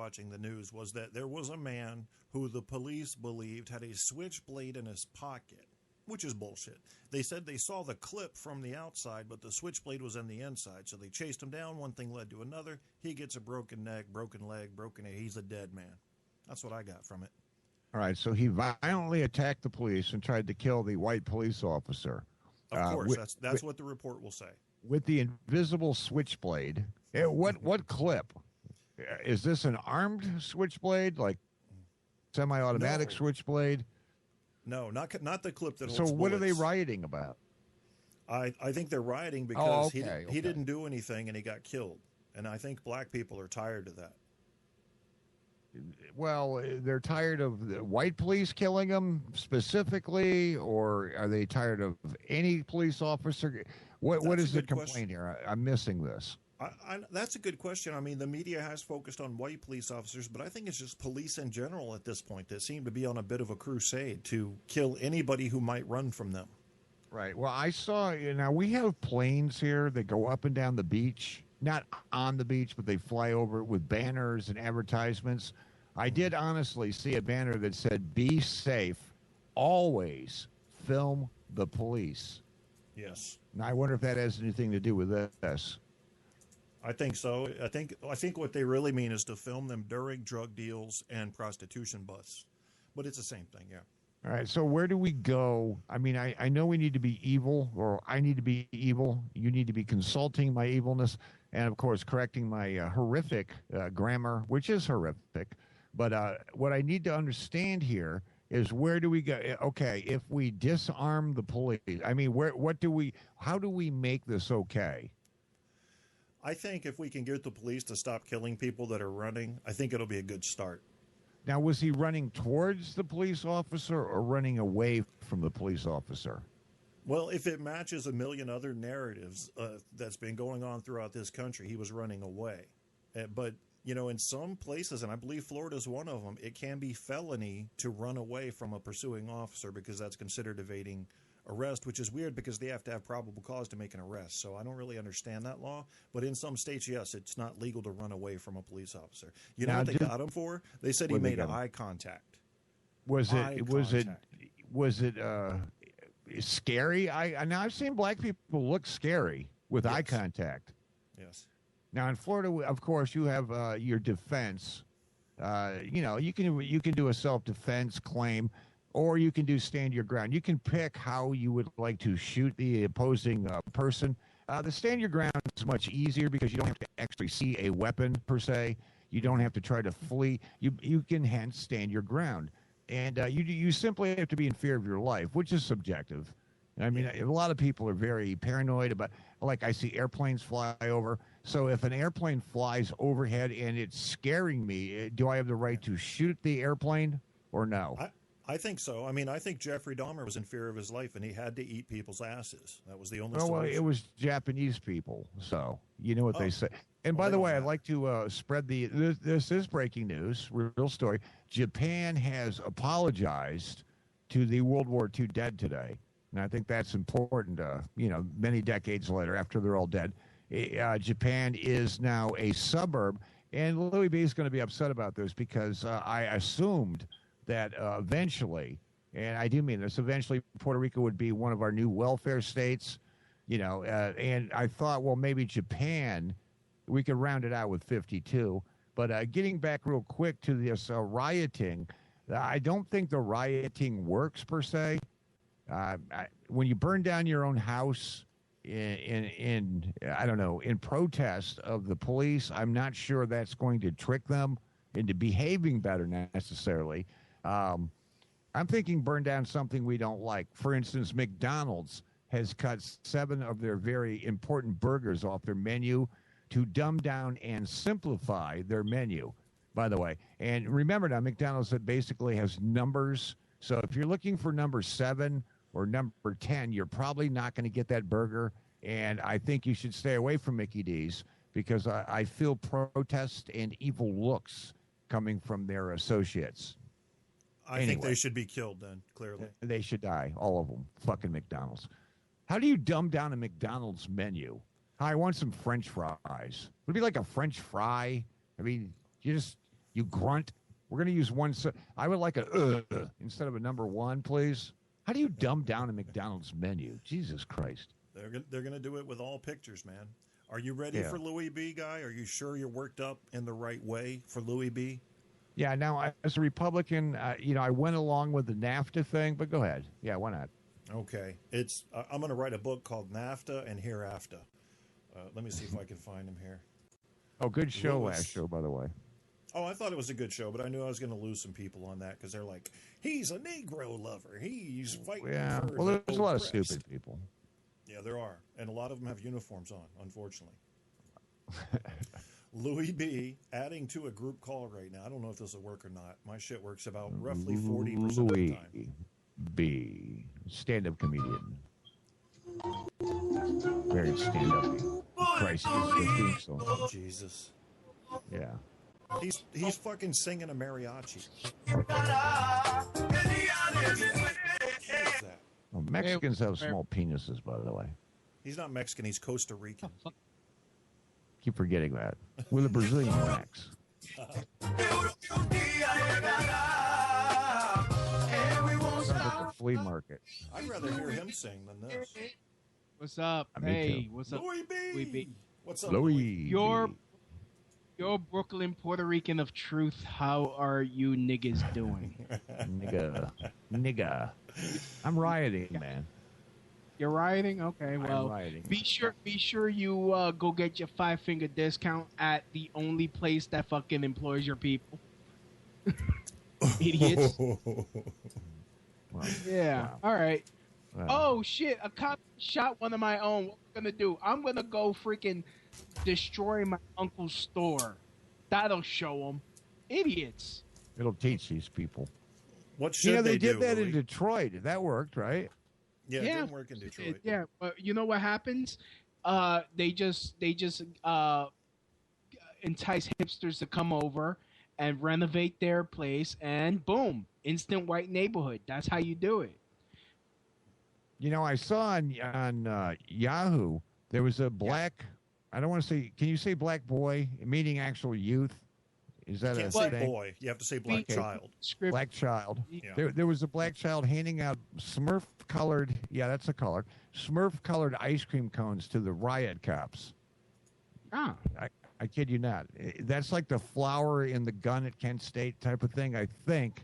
watching the news was that there was a man who the police believed had a switchblade in his pocket, which is bullshit. They said they saw the clip from the outside, but the switchblade was in the inside. So they chased him down. One thing led to another. He gets a broken neck, broken leg, broken ear. He's a dead man. That's what I got from it. All right. So he violently attacked the police and tried to kill the white police officer. Of course. That's what the report will say. With the invisible switchblade. What clip? Is this an armed switchblade, like semi-automatic switchblade? No, not the clip that holds So what bullets. are they rioting about? I think they're rioting because he didn't do anything and he got killed. And I think black people are tired of that. Well, they're tired of the white police killing them specifically, or are they tired of any police officer? What is the complaint here? I'm missing this. That's a good question. I mean, the media has focused on white police officers, but I think it's just police in general at this point that seem to be on a bit of a crusade to kill anybody who might run from them. Right. Well, I saw, now we have planes here that go up and down the beach, not on the beach, but they fly over it with banners and advertisements. I did honestly see a banner that said, "Be safe, always film the police." Yes. Now, I wonder if that has anything to do with this. I think so. I think what they really mean is to film them during drug deals and prostitution busts. But it's the same thing, yeah. All right, so where do we go? I mean, I know we need to be evil, or I need to be evil. You need to be consulting my evilness, and, of course, correcting my horrific grammar, which is horrific. But what I need to understand here is, where do we go? Okay, if we disarm the police, I mean, how do we make this okay? I think if we can get the police to stop killing people that are running, I think it'll be a good start. Now, was he running towards the police officer or running away from the police officer? Well, if it matches a million other narratives that's been going on throughout this country, he was running away. But, you know, in some places, and I believe Florida is one of them, it can be felony to run away from a pursuing officer because that's considered evading arrest, which is weird because they have to have probable cause to make an arrest. So I don't really understand that law. But in some states, yes, it's not legal to run away from a police officer. You know what they got him for? They said he made eye contact. Was it scary? Now I've seen black people look scary with eye contact. Yes. Now in Florida, of course, you have your defense. You can do a self-defense claim, or you can do stand your ground. You can pick how you would like to shoot the opposing person. The stand your ground is much easier because you don't have to actually see a weapon per se. You don't have to try to flee. You can hence stand your ground. And you simply have to be in fear of your life, which is subjective. I mean, a lot of people are very paranoid about, like, I see airplanes fly over. So if an airplane flies overhead and it's scaring me, do I have the right to shoot the airplane or no? I think so. I mean, I think Jeffrey Dahmer was in fear of his life, and he had to eat people's asses. That was the only solution. Well, it was Japanese people, so you know what they say. And by the way, I'd like to spread this is breaking news, real story. Japan has apologized to the World War II dead today, and I think that's important. Many decades later, after they're all dead, Japan is now a suburb, and Louis B is going to be upset about this because I assumed that eventually, and I do mean this, eventually Puerto Rico would be one of our new welfare states, and I thought, well, maybe Japan, we could round it out with 52. But getting back real quick to this rioting, I don't think the rioting works per se. When you burn down your own house in protest of the police, I'm not sure that's going to trick them into behaving better necessarily. I'm thinking burn down something we don't like. For instance, McDonald's has cut 7 of their very important burgers off their menu to dumb down and simplify their menu, by the way. And remember now, McDonald's basically has numbers. So if you're looking for number 7 or number 10, you're probably not going to get that burger. And I think you should stay away from Mickey D's because I feel protest and evil looks coming from their associates. I think they should be killed then, clearly. They should die, all of them. Fucking McDonald's. How do you dumb down a McDonald's menu? I want some French fries. Would it be like a French fry? I mean, you just You grunt. We're going to use one. I would like a instead of a number one, please. How do you dumb down a McDonald's menu? Jesus Christ. They're going to do it with all pictures, man. Are you ready for Louis B, Guy? Are you sure you're worked up in the right way for Louis B? Yeah, now, as a Republican, I went along with the NAFTA thing, but go ahead. Yeah, why not? Okay. I'm going to write a book called NAFTA and Hereafter. Let me see if I can find him here. Oh, good show last show, by the way. Oh, I thought it was a good show, but I knew I was going to lose some people on that because they're like, he's a Negro lover. He's fighting for well, there's a lot of stupid people. Yeah, there are. And a lot of them have uniforms on, unfortunately. Louis B. adding to a group call right now. I don't know if this will work or not. My shit works about roughly 40% of the time. Louis B. Stand-up comedian. Very stand-up. Christ, Oh, Jesus. Yeah. He's fucking singing a mariachi. Well, Mexicans have small penises, by the way. He's not Mexican. He's Costa Rican. Keep forgetting that. With a Brazilian wax. Sounds like a flea market. I'd rather hear him sing than this. What's up? Hey, what's up? Louis B. Louis B. What's up, Louis? You're Brooklyn Puerto Rican of truth. How are you niggas doing? Nigga. I'm rioting, man. You're rioting? Okay, well, I'm rioting. be sure you go get your 5-finger discount at the only place that fucking employs your people. Idiots. Well, Yeah. wow. All right. Wow. Oh shit! A cop shot one of my own. What am I gonna do? I'm gonna go freaking destroy my uncle's store. That'll show them. Idiots. It'll teach these people. What should they did do, that Louis? in Detroit. That worked, right? Yeah, it didn't work in Detroit. Yeah, but you know what happens? They just entice hipsters to come over and renovate their place, and boom, instant white neighborhood. That's how you do it. I saw on Yahoo there was a black. I don't want to say. Can you say black boy meeting actual youth? Is that You can't a say thing? boy. You have to say black Okay. child. Black child. Yeah. There was a black child handing out Smurf-colored, that's a color, Smurf-colored ice cream cones to the riot cops. Ah. I kid you not. That's like the flower in the gun at Kent State type of thing, I think.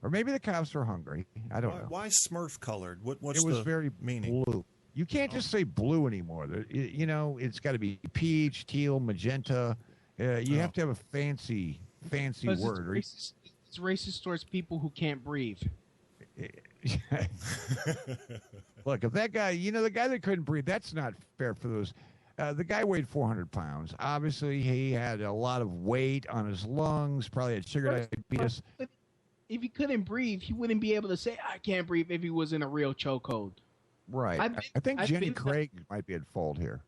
Or maybe the cops were hungry. I don't know. Why Smurf colored? What's It was the very meaning? blue. You can't just say blue anymore. It's got to be peach, teal, magenta. You have to have a fancy word. It's racist towards people who can't breathe. Look, if that guy, the guy that couldn't breathe, that's not fair for those. The guy weighed 400 pounds. Obviously, he had a lot of weight on his lungs, probably had sugar diabetes. If he couldn't breathe, he wouldn't be able to say, I can't breathe if he was in a real chokehold. Right. I think Jenny Craig might be at fault here.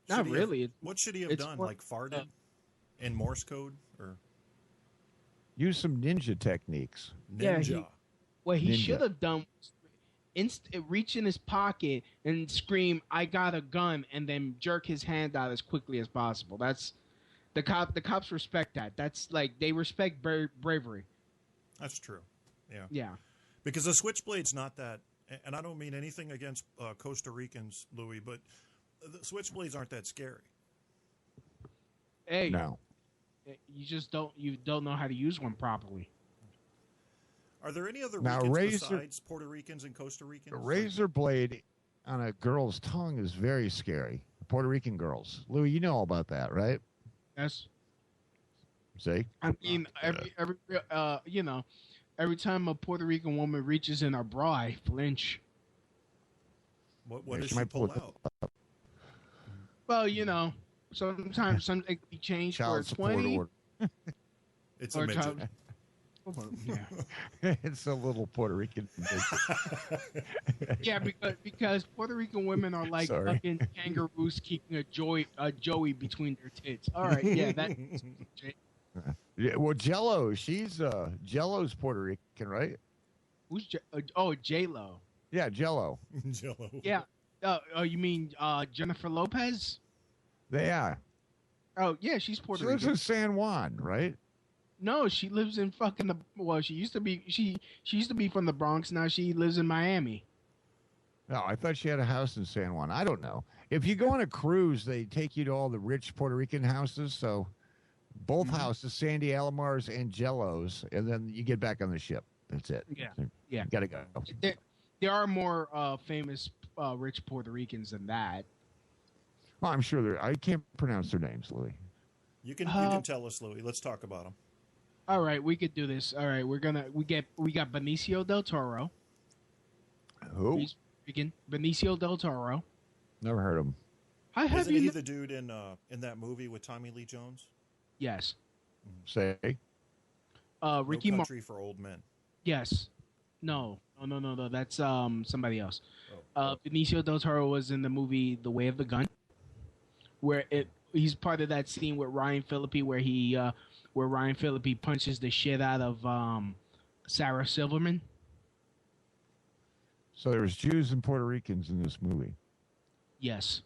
Not really. What should he have done? Like farted in Morse code? Or use some ninja techniques. Ninja. What he should have done was reach in his pocket and scream, I got a gun, and then jerk his hand out as quickly as possible. That's the cops respect that. That's like, they respect bravery. That's true. Yeah. Yeah. Because the switchblade's not that, and I don't mean anything against Costa Ricans, Louis, but the switchblades aren't that scary. Hey. No. You don't know how to use one properly. Are there any other Now, Ricans besides Puerto Ricans and Costa Ricans? A razor blade on a girl's tongue is very scary. Puerto Rican girls. Louis, you know all about that, right? Yes. See? I mean, every time a Puerto Rican woman reaches in her bra, I flinch. What does she pull out? Well, sometimes something can be changed for a 20. It's a midget. Yeah. It's a little Puerto Rican. Yeah, because Puerto Rican women are like fucking kangaroos keeping a joey between their tits. All right, yeah, that. Yeah, well, Jello, Jello's Puerto Rican, right? Who's J-Lo? Yeah, Jello. Jello. Yeah. Oh, you mean Jennifer Lopez? Yeah. Oh yeah, she's Puerto She Rican. lives in San Juan, right? No, she lives in fucking the. Well, she used to be. She used to be from the Bronx. Now she lives in Miami. No, I thought she had a house in San Juan. I don't know. If you go on a cruise, they take you to all the rich Puerto Rican houses. So both houses, Sandy Alamar's and Jello's, and then you get back on the ship. That's it. Yeah, So yeah. You gotta go. There are more famous rich Puerto Ricans than that. Well, I'm sure I can't pronounce their names, Louis. You can tell us, Louis. Let's talk about them. All right, we could do this. All right, we got Benicio del Toro. Who? He's Rican. Benicio del Toro. Never heard of him. Isn't he the dude in that movie with Tommy Lee Jones? Yes. Say. Ricky No Country for Old Men. Yes. No. That's somebody else. Benicio del Toro was in the movie The Way of the Gun, where he's part of that scene with Ryan Phillippe where Ryan Phillippe punches the shit out of Sarah Silverman. So there's Jews and Puerto Ricans in this movie. Yes.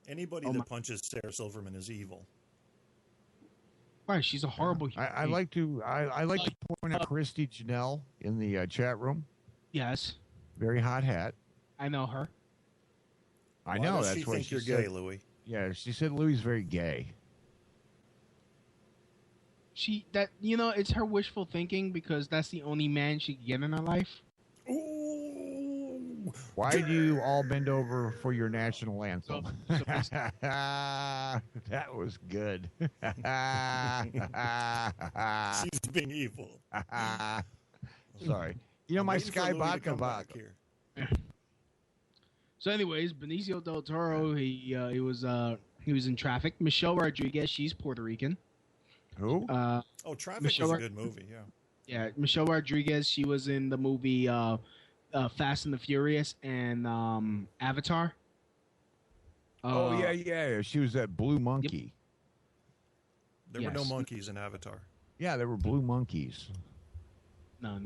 Anybody that punches Sarah Silverman is evil. Right, she's a horrible human. I like to point out Christy Janelle in the chat room. Yes. Very hot hat. I know her. I know. Does that's she why think she you're said, gay, Louis? Yeah, she said Louis is very gay. It's her wishful thinking because that's the only man she can get in her life. Ooh. Why do you all bend over for your national anthem? That was good. She's being evil. Sorry. You know, my Sky Vodka vodka. So, anyways, Benicio del Toro, he was in Traffic. Michelle Rodriguez, she's Puerto Rican. Who? Traffic was a good movie. Yeah. Yeah, Michelle Rodriguez, she was in the movie Fast and the Furious and Avatar. Yeah. She was that blue monkey. There were no monkeys in Avatar. Yeah, there were blue monkeys. No.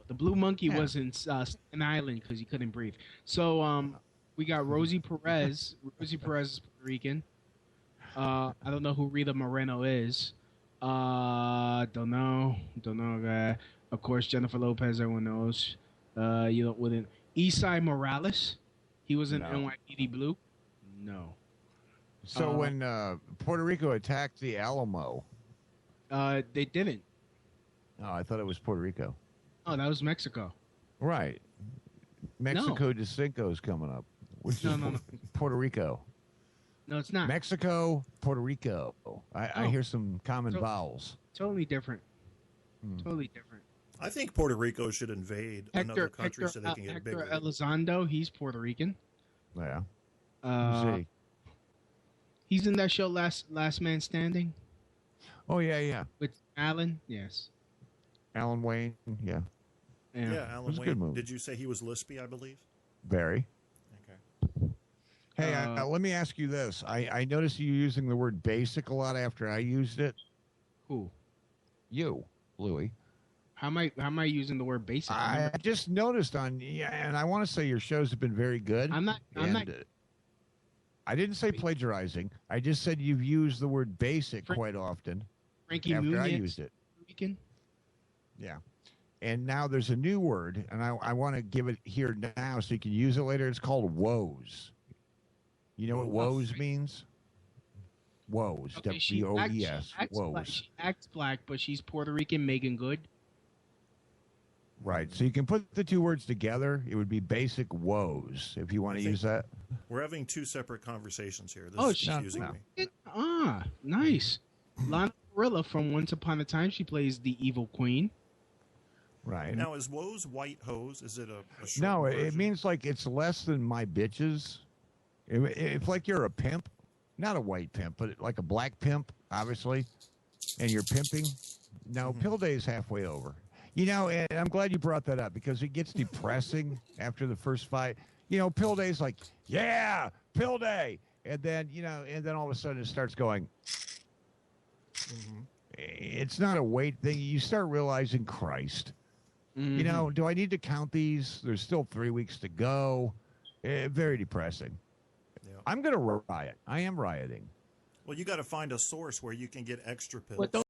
The blue monkey was in an island because he couldn't breathe. So we got Rosie Perez. Rosie Perez is Puerto Rican. I don't know who Rita Moreno is. Don't know. Of course, Jennifer Lopez, everyone knows. Wouldn't. Isai Morales, he was in NYPD Blue. No. So when Puerto Rico attacked the Alamo, they didn't. Oh, I thought it was Puerto Rico. Oh, that was Mexico. Right. Mexico de Cinco is coming up, which is Puerto Rico. No, it's not. Mexico, Puerto Rico. I hear some common vowels. Totally different. Totally different. I think Puerto Rico should invade another country so they can get bigger. Hector Elizondo, he's Puerto Rican. Yeah. He's in that show Last Man Standing. Oh, yeah. With Alan, yes. Alan Wayne, yeah. Yeah, Alan Wayne. A good movie. Did you say he was lispy, I believe? Very. Okay. Hey, let me ask you this. I noticed you using the word basic a lot after I used it. Who? You, Louis. How am I using the word basic? I just noticed and I want to say your shows have been very good. I'm not. I didn't say plagiarizing. I just said you've used the word basic quite often. Frankie after Muniz, I used it. Rican. Yeah. And now there's a new word, and I want to give it here now so you can use it later. It's called woes. You know what woes means? Woes. Okay, W-O-E-S. Woes. She acts black, but she's Puerto Rican, Megan Good. Right. So you can put the two words together. It would be basic woes, if you want to use that. We're having two separate conversations here. This is confusing me. Nice. Lana Gorilla from Once Upon a Time. She plays the evil queen. Right. Now, is woes white hose? Is it a short No, version? it means like it's less than my bitches. If like you're a pimp, not a white pimp, but like a black pimp, obviously, and you're pimping. No, pill day is halfway over. You know, and I'm glad you brought that up because it gets depressing after the first fight. You know, pill day's like, yeah, pill day. And then, all of a sudden it starts going. It's not a weight thing. You start realizing, Christ. Do I need to count these? There's still 3 weeks to go. Very depressing. Yeah. I'm going to riot. I am rioting. Well, you got to find a source where you can get extra pills. But don't